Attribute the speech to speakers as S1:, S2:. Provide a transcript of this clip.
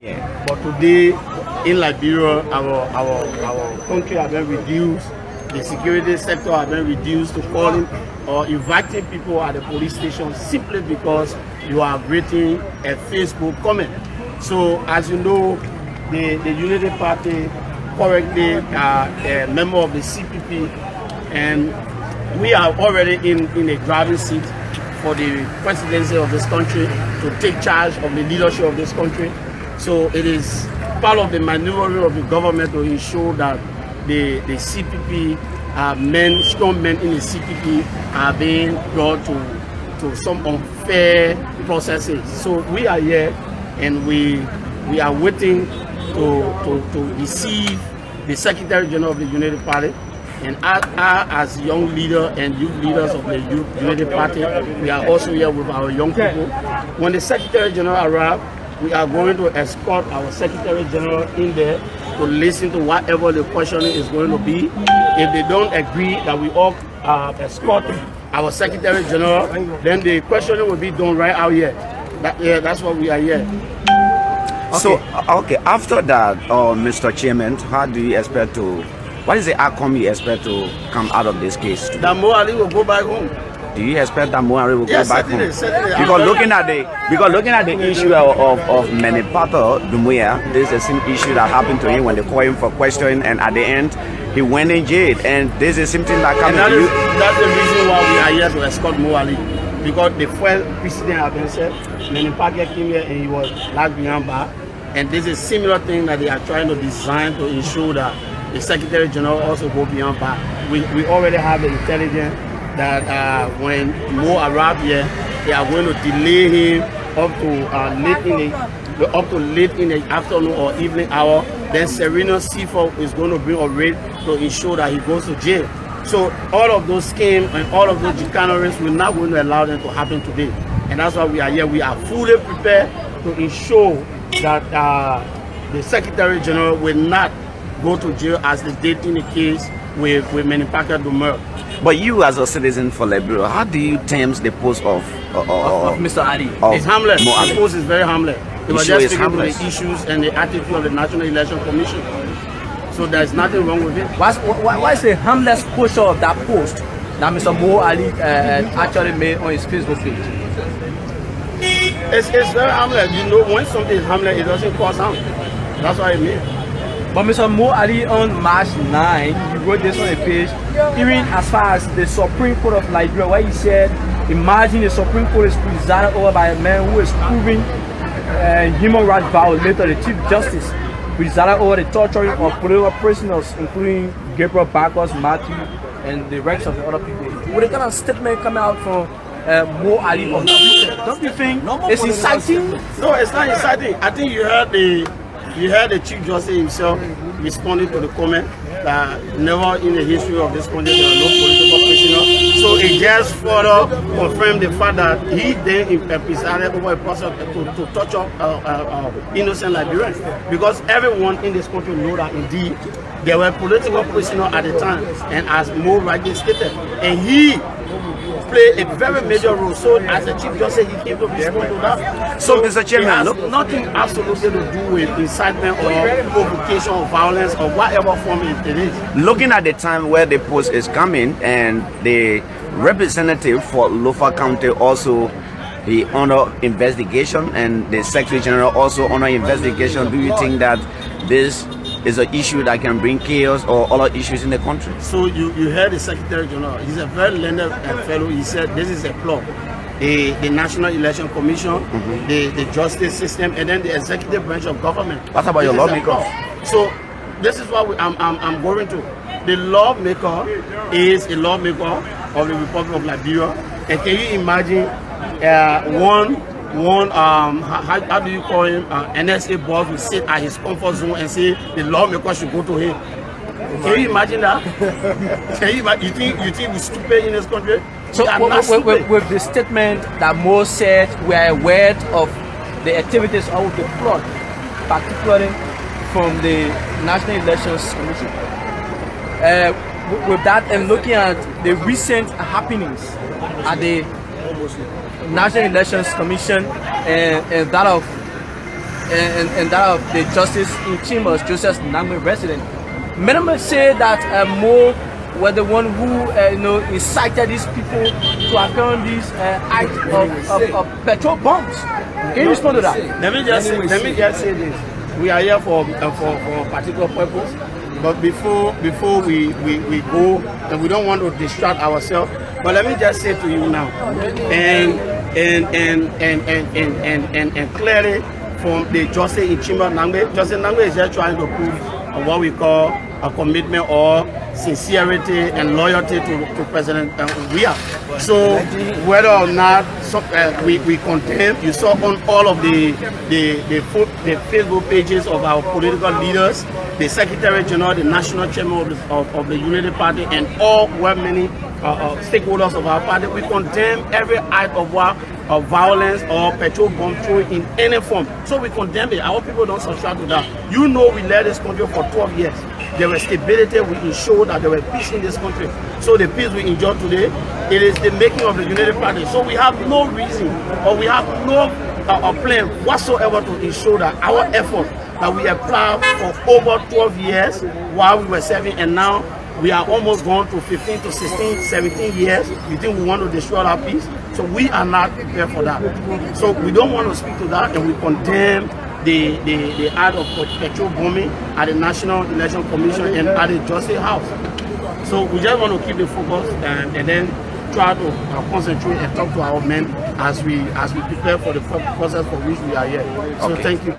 S1: Yeah. But today in Liberia, our country has been reduced. The security sector has been reduced to calling or inviting people at the police station simply because you are writing a Facebook comment. So as you know, the Unity Party currently a member of the CPP, and we are already in a driving seat for the presidency of this country to take charge of the leadership of this country. So it is part of the maneuvering of the government to ensure that the CPP strong men in the CPP are being brought to some unfair processes. So we are here and we are waiting to receive the Secretary General of the Unity Party. And as young leader and youth leaders of the Unity Party, we are also here with our young people. When the Secretary General arrives, we are going to escort our Secretary General in there to listen to whatever the questioning is going to be. If they don't agree that we all escort our Secretary General, then the questioning will be done right out here. That's why we are here.
S2: Okay. So, after that, Mr. Chairman, how do you expect to, what is the outcome you expect to come out of this case?
S1: That Mo Ali will go back home.
S2: Do you expect that Mo Ali will go back home?
S1: Certainly.
S2: Because looking at the issue of Menipata Dumuya, this is the same issue that happened to him when they called him for questioning, and at the end he went in jail. And this is something that comes to you.
S1: That's the reason why we are here to escort Mo Ali. Because the first president had been said, Menipata came here and he was locked behind bar. And this is a similar thing that they are trying to design to ensure that the Secretary General also go beyond bar. We already have the intelligence that when Mo arrive here, they are going to delay him up to late in the afternoon or evening hour. Then Serena Seafood is going to bring a raid to ensure that he goes to jail. So all of those schemes and all of those chicaneries, we're not going to allow them to happen today. And that's why we are here. We are fully prepared to ensure that the Secretary General will not go to jail as they did in the case with Menipata Dumuya.
S2: But you, as a citizen for Liberia, how do you terms the post of
S3: Mr. Ali?
S1: It's harmless. The post is very harmless. It was just speaking to the issues and the attitude of the National Election Commission. So there's nothing wrong with it.
S3: Why is the harmless posture of that post that Mr. Mo Ali actually made on his Facebook page?
S1: It's very harmless. You know, when something is harmless, it doesn't cause harm. That's what I mean.
S3: But Mr. Mo Ali on March 9, he wrote this on a page, even as far as the Supreme Court of Liberia, where he said, imagine the Supreme Court is presided over by a man who is proving human rights violator, the Chief Justice, presided over the torturing of political prisoners, including Gabriel Bacchus, Matthew, and the rest of the other people. Would a kind of statement come out from Mo Ali on that? Don't you think it's inciting?
S1: No, it's not inciting. I think you heard the Chief Justice himself responding to the comment that never in the history of this country there are no political prisoners. So it just further confirmed the fact that he then presided over a process to torture innocent Liberians. Because everyone in this country knows that indeed there were political prisoners at the time, and as Mo rightly stated, and he played a very major role. So as the Chief Justice, he came to respond to that.
S2: So Mr. Chairman,
S1: it has nothing absolutely to do with incitement or provocation or violence or whatever form it is.
S2: Looking at the time where the post is coming, and the representative for Lofa County also, he under investigation, and the Secretary General also under investigation, do you think that this is an issue that can bring chaos or other issues in the country?
S1: So you heard the Secretary General. He's a very learned fellow. He said this is a plot. The National Election Commission, the justice system, and then the executive branch of government.
S2: What about your lawmaker?
S1: So this is what I'm going to. The lawmaker is a lawmaker of the Republic of Liberia. And can you imagine how do you call him? NSA boss will sit at his comfort zone and say the lawmaker should go to him. Can you imagine that? Can you imagine? You think we're stupid in this country?
S3: So with the statement that Mo said, we are aware of the activities of the plot, particularly from the National Elections Commission. With that, and looking at the recent happenings at the National Elections Commission and that of and that of the Justice in Chambers, Joseph Nangbe resident. Many may say that Mo were the one who incited these people to appear on these acts of petrol bombs. Can you respond to that?
S1: Let me just say this. We are here for a particular purpose, but before we go, and we don't want to distract ourselves. But let me just say to you now, and clearly from the Justice in Chambers Nangbe, Justice Nangbe is just trying to prove what we call a commitment or sincerity and loyalty to President Weah. So whether or not we condemn, you saw on all of the Facebook pages of our political leaders, the Secretary General, the National Chairman of the Unity Party, and all many stakeholders of our party, we condemn every act of violence or petrol bomb throwing in any form. So we condemn it. Our people don't subscribe to that. You know, we led this country for 12 years. There was stability. We ensured that there was peace in this country. So the peace we enjoy today, it is the making of the Unity Party. So we have no reason, or we have no plan whatsoever to ensure that our effort that we applied for over 12 years while we were serving, and now we are almost gone to 15 to 16, 17 years. You think we want to destroy our peace? So we are not prepared for that. So we don't want to speak to that, and we condemn the act of petrol bombing at the National Election Commission and at the Justice House. So we just want to keep the focus and then try to concentrate and talk to our men as we prepare for the process for which we are here. So thank you.